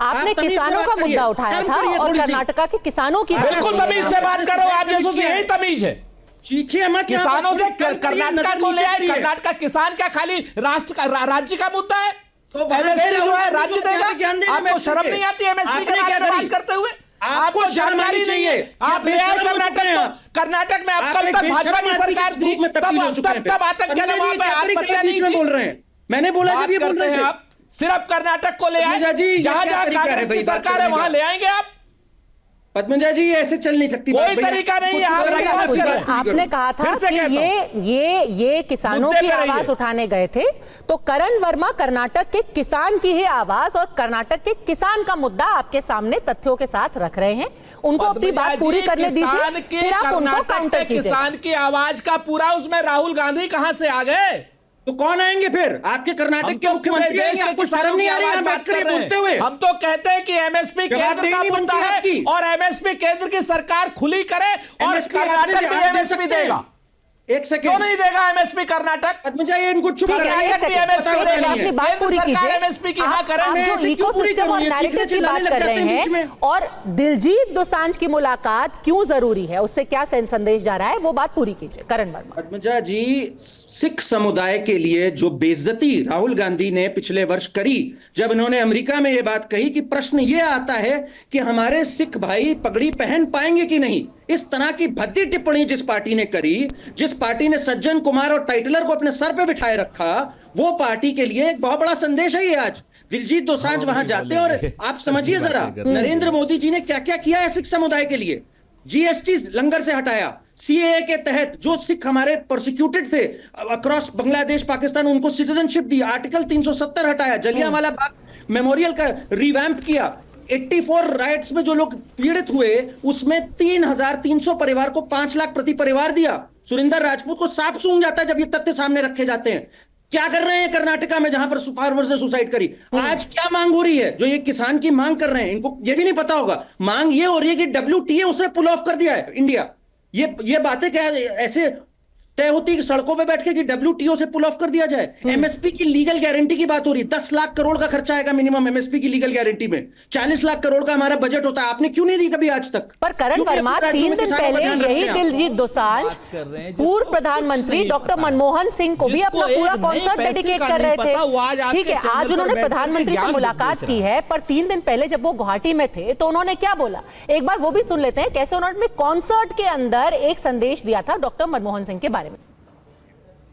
आपने किसानों का मुद्दा उठाया था और कर्नाटका के किसानों की बिल्कुल तमीज से बात करो आप जैसों से, यही तमीज है। चीखिए मत, किसानों से कर्नाटका को ले आए। कर्नाटका किसान क्या खाली राष्ट्र का राज्य का मुद्दा है? एमएसपी जो है राज्य देगा। आपको शर्म नहीं आती एमएसपी के बारे में बात करते हुए? आपको जानकारी नहीं है। आप ले आए कर्नाटक को। कर्नाटक में अब कल तक भाजपा की सरकार थी, तब आतंक वहां पे आत्महत्या नहीं थी। बोल रहे हैं, मैंने बोला बात करते हैं आप सिर्फ कर्नाटक को ले आए। जहां जहां कांग्रेस की सरकार है वहां ले आएंगे आप। पद्मजा जी ऐसे चल नहीं सकती, कोई तरीका नहीं है। आपने कहा था कि ये किसानों की आवाज उठाने गए थे, तो करण वर्मा कर्नाटक के किसान की ही आवाज और कर्नाटक के किसान का मुद्दा आपके सामने तथ्यों के साथ रख रहे हैं। उनको अपनी बात पूरी करने दीजिए, फिर आप उनको काउंटर कीजिए। किसान की आवाज का पूरा उसमें राहुल गांधी कहां से आ गए? तो कौन आएंगे फिर? आपके कर्नाटक के मुख्यमंत्री देश के किसानों की आवाज बात कर रहे हैं। हम तो कहते हैं कि एमएसपी केंद्र का मुद्दा है और एमएसपी केंद्र की सरकार खुली करे और कर्नाटक भी एमएसपी देगा। एक सेकंड, क्यों नहीं देगा एमएसपी कर्नाटक? पद्मजा ये इनको चुप कर्नाटक भी एमएसपी देगा। अपनी बात पूरी कीजिए। एमएसपी की हाँ करें। आप जो इकोसिस्टम और नैरेटिव की बात कर रहे हैं और दिलजीत दोसांझ की मुलाकात क्यों जरूरी है, उससे क्या संदेश जा रहा है, वो बात पूरी कीजिए करण वर्मा। पद्मजा जी, सिख समुदाय के लिए जो बेइज्जती राहुल गांधी ने पिछले वर्ष करी, जब इन्होंने अमेरिका में ये बात कही कि प्रश्न ये आता है कि हमारे सिख भाई पगड़ी पहन पाएंगे कि नहीं, इस तरह की भद्दी टिप्पणी जिस पार्टी ने करी, जिस पार्टी ने सज्जन कुमार और टाइटलर को अपने सर पे बिठाए रखा, वो पार्टी के लिए एक बहुत बड़ा संदेश है ये। आज दिलजीत दोसांझ वहां जाते हैं और आप समझिए जरा, नरेंद्र मोदी जी ने क्या क्या किया है सिख समुदाय के लिए। जीएसटी लंगर से हटाया, सीएए के तहत जो सिख हमारे प्रोसिक्यूटेड थे अक्रॉस बांग्लादेश पाकिस्तान, उनको सिटीजनशिप दी, आर्टिकल 370 हटाया, जलियांवाला बाग मेमोरियल का रिवैम्प किया, 84 राइट्स में जो लोग पीड़ित हुए उसमें 3,300 परिवार को 5 लाख प्रति परिवार दिया। सुरिंदर राजपूत को सांप सूंघ जाता है जब ये तथ्य सामने रखे जाते हैं। क्या कर रहे हैं कर्नाटका में जहां पर फार्मर्स ने सुसाइड करी? आज क्या मांग हो रही है? जो ये किसान की मांग कर रहे हैं, इनको ये भी नहीं पता होगा। मांग ये हो रही है कि WTA उसे पुल ऑफ कर दिया है इंडिया। ये बातें क्या ऐसे तय होती है कि सड़कों पे बैठ के कि WTO से पुल ऑफ कर दिया जाए? एमएसपी की लीगल गारंटी की बात हो रही है। 10 लाख करोड़ का खर्चा आएगा मिनिमम एमएसपी की लीगल गारंटी में। 40 लाख करोड़ का हमारा बजट होता है। आपने क्यों नहीं दी कभी आज तक? पर करण वर्मा, 3 दिन पहले यही दिलजीत दोसांझ पूर्व प्रधानमंत्री डॉक्टर मनमोहन सिंह को भी अपना पूरा कॉन्सर्ट डेडिकेट कर रहे थे। ठीक है, आज उन्होंने प्रधानमंत्री से मुलाकात की है, पर 3 दिन पहले जब वो गुवाहाटी में थे तो उन्होंने क्या बोला, एक बार वो भी सुन लेते हैं कैसे उन्होंने कॉन्सर्ट के अंदर एक संदेश दिया था डॉक्टर मनमोहन सिंह के बारे में।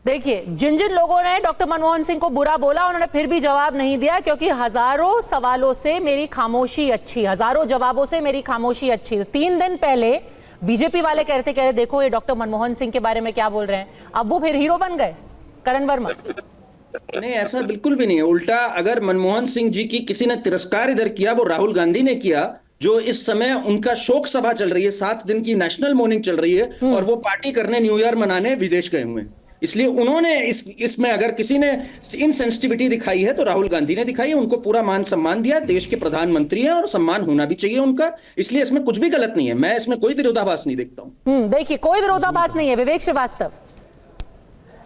देखिए, जिन जिन लोगों ने डॉक्टर मनमोहन सिंह को बुरा बोला उन्होंने फिर भी जवाब नहीं दिया, क्योंकि हजारों सवालों से मेरी खामोशी अच्छी, हजारों जवाबों से मेरी खामोशी अच्छी। 3 दिन पहले बीजेपी वाले कह रहे देखो ये डॉक्टर मनमोहन सिंह के बारे में क्या बोल रहे हैं, अब वो फिर हीरो बन गए करण वर्मा। नहीं, ऐसा बिल्कुल भी नहीं है। उल्टा, अगर मनमोहन सिंह जी की किसी ने तिरस्कार इधर किया, वो राहुल गांधी ने किया, जो इस समय उनका शोक सभा चल रही है, 7 दिन की नेशनल मॉर्निंग चल रही है और वो पार्टी करने न्यू ईयर मनाने विदेश गए हुए हैं। इसलिए उन्होंने इसमें अगर किसी ने इनसेंसिटिविटी दिखाई है तो राहुल गांधी ने दिखाई है। उनको पूरा मान सम्मान दिया, देश के प्रधानमंत्री हैं और सम्मान होना भी चाहिए उनका, इसलिए इसमें कुछ भी गलत नहीं है। मैं इसमें कोई विरोधाभास नहीं देखता हूं। देखिए, कोई विरोधाभास नहीं है। विवेक श्रीवास्तव,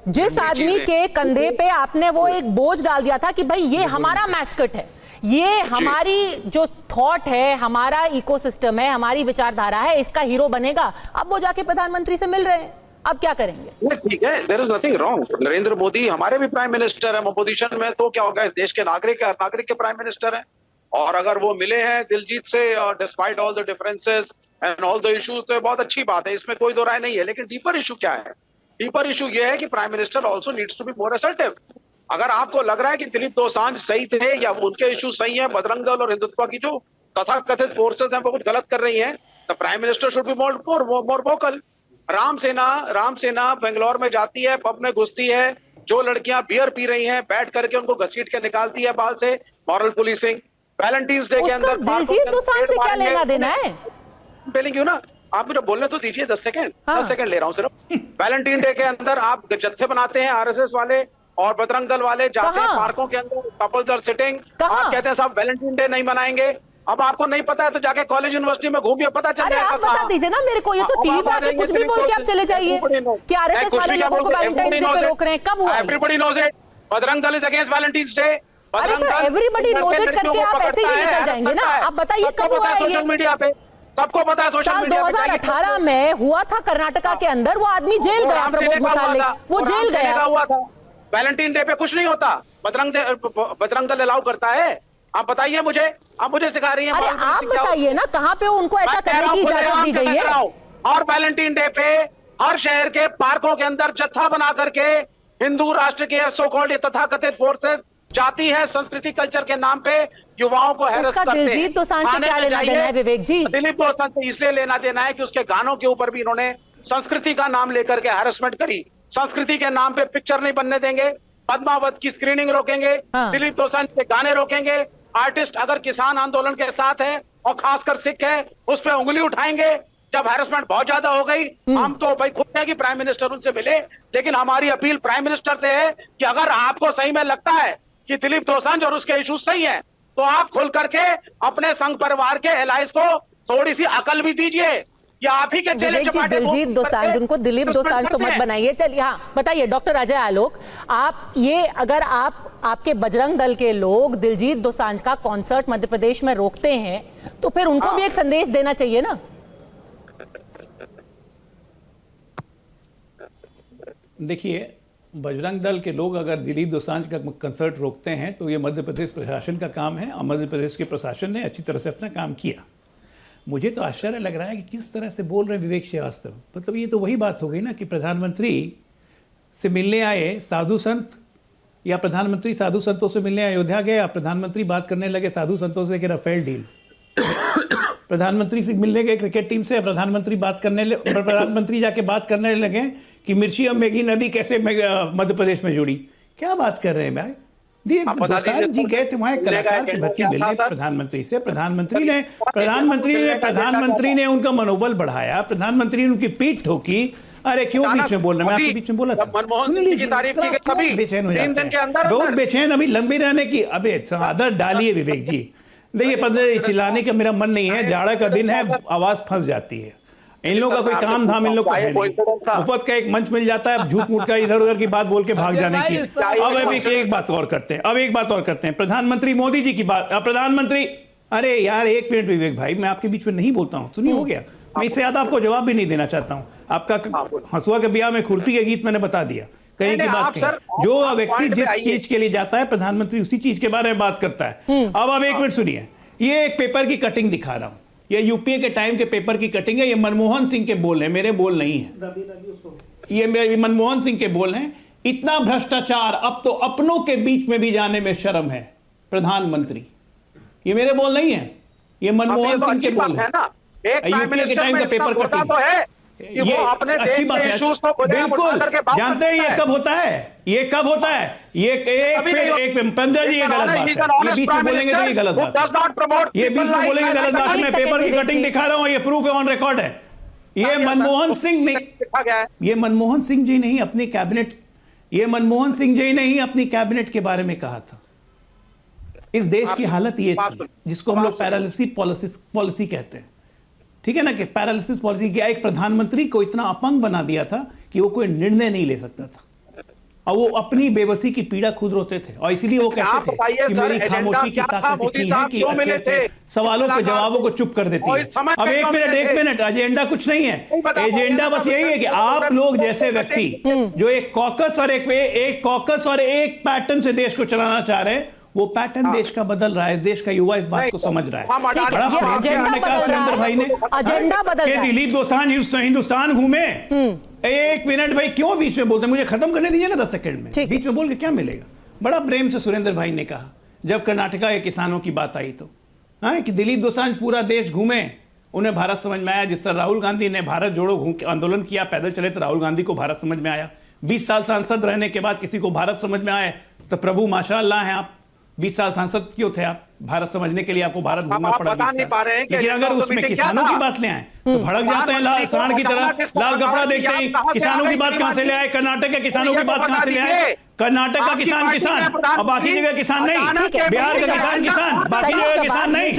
जिस आदमी के कंधे पे आपने वो एक बोझ डाल दिया था कि भाई ये हमारा मैस्कट है, ये हमारी जो थॉट है, हमारा इकोसिस्टम है, हमारी विचारधारा है, इसका हीरो बनेगा, अब वो जाके प्रधानमंत्री से मिल रहे हैं, अब क्या करेंगे? ठीक है, there is nothing wrong. Narendra Modi हमारे भी प्राइम मिनिस्टर हैं, अपोजिशन में, तो क्या होगा, इस देश के नागरिक के प्राइम मिनिस्टर हैं। और अगर वो मिले हैं दिलजीत से, despite all the differences and all the issues, तो बहुत अच्छी बात है, इसमें कोई दो राय नहीं है। लेकिन डीपर इशू क्या है? डीपर इशू ये है कि prime minister also needs to be more assertive. अगर आपको लग रहा है कि दिलीप दोसांझ सही थे या उनके इशू सही है, बजरंग दल और हिंदुत्व की जो तथाकथित फोर्सेस हैं वो कुछ गलत कर रही हैं, the prime minister should be more vocal. Ram सेना बेंगलोर में जाती है, पब में घुसती है, जो लड़कियां बियर पी रही हैं बैठ करके उनको घसीट के निकालती है बाल से, मॉरल पुलिसिंग। वैलेंटाइंस डे के अंदर दिलजीत दोसांझ से क्या लेना देना है? क्यों ना, आप मुझे बोलने तो दीजिए 10 सेकंड। 10 सेकंड ले रहा हूं सिर्फ। वैलेंटाइन डे के अंदर आप जत्थे बनाते हैं, आरएसएस वाले और बजरंग दल वाले जाते हैं पार्कों के अंदर, कपल्स आर सिटिंग, आप कहते हैं साहब वैलेंटाइन डे नहीं मनाएंगे। अब आपको नहीं पता है तो जाके कॉलेज यूनिवर्सिटी में घूमिए, पता चल जाएगा। आप बता दीजिए ना मेरे को, ये तो टीवी पे आके कुछ भी बोल के आप चले जाइए कि आरएसएस वाले लोगों को वैलेंटाइंस डे पे रोक रहे हैं। कब हुआ? Everybody knows it. Bajrang Dal is against valentine's day, अरे सर, एवरीबडी नोज इट करके आप ऐसे ही निकल जाएंगे ना। आप बताइए कब हुआ है ये? सोशल मीडिया पे सबको पता है। सोशल साल मीडिया पे 2018 में हुआ था कर्नाटका के अंदर, वो आदमी जेल गया, प्रमोद मुतालिक, वो जेल गया। हुआ था। वैलेंटाइन डे पे कुछ नहीं होता, बजरंग दल अलाउ करता है? आप बताइए मुझे, आप मुझे सिखा रही हैं। अरे आप बताइए ना, कहाँ पे उनको ऐसा करने की इजाजत दी गई है? और वैलेंटाइन डे पे हर शहर के पार्कों के अंदर जत्था बना करके हिंदू राष्ट्र के सो कॉल्ड तथाकथित फोर्सेस जाती है संस्कृति कल्चर के नाम पे युवाओं को हैरेस उसका करते हैं। दिलजीत दोसांझ से क्या लेना देना है विवेक जी? दिलीप दोसांझ से इसलिए लेना देना है कि उसके गानों के ऊपर भी इन्होंने संस्कृति का नाम लेकर के हैरेसमेंट करी। संस्कृति के नाम पे पिक्चर नहीं बनने देंगे, पद्मावत की स्क्रीनिंग रोकेंगे, दिलीप दोसांझ के गाने रोकेंगे, आर्टिस्ट अगर किसान आंदोलन के साथ है और खासकर सिख है उस पर उंगली उठाएंगे। जब हैरेसमेंट बहुत ज्यादा हो गई, हम तो भाई खुद है कि प्राइम मिनिस्टर उनसे मिले, लेकिन हमारी अपील प्राइम मिनिस्टर से है कि अगर आपको सही में लगता है कि दिलीप दोसांझ और उसके इश्यूज सही हैं, तो आप खुल करके अपने संघ परिवार के एलाइज को थोड़ी सी अकल भी दीजिए। या आप ही के चले चपाटे दिलजीत दोसांझ, उनको दिलीप दोसांझ तो मत बनाइए। चलिए हाँ बताइए डॉक्टर अजय आलोक, आप ये अगर आपके बजरंग दल के लोग दिलजीत दोसांझ का कॉन्सर्ट मध्य प्रदेश में रोकते हैं तो फिर उनको भी एक संदेश देना चाहिए ना? देखिए, बजरंग दल के लोग अगर दिलीप दोसांझ का कंसर्ट रोकते हैं तो ये मध्य प्रदेश प्रशासन का काम है और मध्य प्रदेश के प्रशासन ने अच्छी तरह से अपना काम किया। मुझे तो आश्चर्य लग रहा है कि किस तरह से बोल रहे हैं विवेक श्रीवास्तव। मतलब ये तो वही बात हो गई ना कि प्रधानमंत्री से मिलने आए साधु संत, या प्रधानमंत्री साधु संतों से मिलने अयोध्या गए, प्रधानमंत्री बात करने लगे साधु संतों से कि राफेल डील। प्रधानमंत्री से मिलने गए क्रिकेट टीम से, प्रधानमंत्री जाके बात करने लगे कि मिर्ची और मेघी नदी कैसे मध्य प्रदेश में जुड़ी। क्या बात कर रहे हैं भाई? दोसांझ जी गए थे वहां कलाकार के भर्ती मिलने प्रधानमंत्री से। प्रधानमंत्री ने उनका मनोबल बढ़ाया, प्रधानमंत्री ने उनकी पीठ ठोकी। अरे क्यों बीच में बोल रहे हैं? मैं आपके बीच में बोला था, सुन लीजिए। बेचैन हो जाते हैं, बहुत बेचैन, अभी लंबी रहने की। अबे आदत डालिए विवेक जी। देखिए 15 चिल्लाने का मेरा मन नहीं है, जाड़ा का दिन है, आवाज फंस जाती है। इन लोगों का कोई काम धाम इन लोग का है नहीं। मुफ्त का एक मंच मिल जाता है, झूठ मूठ का इधर उधर की बात बोल के भाग जाने की। अब एक बात और करते हैं, प्रधानमंत्री मोदी जी की बात। प्रधानमंत्री, अरे यार एक मिनट विवेक भाई, मैं आपके बीच में नहीं बोलता हूँ, सुनिए हो गया। मैं इससे ज्यादा आपको जवाब भी नहीं देना चाहता हूँ। आपका हंसुआ के ब्याह में खुरपी के गीत मैंने बता दिया, कहीं की बात कही। जो व्यक्ति जिस चीज के लिए जाता है, प्रधानमंत्री उसी चीज के बारे में बात करता है। अब आप एक मिनट सुनिए, ये एक पेपर की कटिंग दिखा रहा हूं, ये यूपीए के टाइम के पेपर की कटिंग है। ये मनमोहन सिंह के बोल हैं, मेरे बोल नहीं है। ये मनमोहन सिंह के बोल हैं। इतना भ्रष्टाचार अब तो अपनों के बीच में भी जाने में शर्म है प्रधानमंत्री। ये मेरे बोल नहीं है, ये मनमोहन सिंह के बोल है। यूपीए के टाइम का पेपर कटिंग है। ये अच्छी बात है, बिल्कुल जानते हैं ये कब होता है, ये कब होता है। ये एक पंद्रह जी ये गलत बात है, ये बीच में बोलेंगे तो ये गलत बात है, ये बीच में बोलेंगे गलत बात है। मैं पेपर की कटिंग दिखा रहा हूं, ये प्रूफ है, ऑन रिकॉर्ड है। ये मनमोहन सिंह नहीं, ये मनमोहन सिंह जी नहीं अपनी कैबिनेट, ये मनमोहन सिंह जी ने ही अपनी कैबिनेट के बारे में कहा था। इस देश की हालत ये थी जिसको हम लोग पैरालिसिस पॉलिसी कहते हैं, ठीक है ना, कि पैरालिसिस पॉलिसी किया। एक प्रधानमंत्री को इतना अपंग बना दिया था कि वो कोई निर्णय नहीं ले सकता था, और वो अपनी बेबसी की पीड़ा खुद रोते थे। और इसीलिए वो कहते थे कि मेरी खामोशी की ताकत इतनी है कि अच्छे सवालों के जवाबों को चुप कर देती है। अब एक मिनट, एजेंडा कुछ नहीं है। एजेंडा बस यही है कि आप लोग जैसे व्यक्ति जो एक कॉकस और एक पैटर्न से देश को चलाना चाह रहे हैं, वो पैटर्न देश का बदल रहा है। देश का युवा इस बात को समझ रहा है। बड़ा प्रेम से उन्होंने कहा सुरेंद्र भाई ने, एजेंडा बदल रहा है। दिलीप दोसांझ हिंदुस्तान घूमे। एक मिनट भाई, क्यों बीच में बोलते हैं? मुझे खत्म करने दीजिए ना 10 सेकंड में। बीच में बोल के क्या मिलेगा? बड़ा प्रेम से सुरेंद्र भाई ने कहा, जब कर्नाटका के किसानों की बात आई तो कि दिलीप दोसांझ पूरा देश घूमे, उन्हें भारत समझ में आया। जिस तरह राहुल गांधी ने भारत जोड़ो आंदोलन किया, पैदल चले, तो राहुल गांधी को भारत समझ में आया। 20 साल सांसद रहने के बाद किसी को भारत समझ में आए तो प्रभु माशाअल्लाह हैं आप। 20 साल सांसद क्यों थे आप? भारत समझने के लिए आपको भारत घूमना पड़ा। लेकिन अगर उसमें किसानों की बात ले आए तो भड़क जाते हैं, लाल सांड की तरह लाल कपड़ा देखते ही। किसानों की बात कहां से ले आए? कर्नाटक के किसानों की बात कहां से ले आए? कर्नाटक का किसान और बाकी जगह किसान नहीं, बिहार का किसान, बाकी जगह किसान नहीं।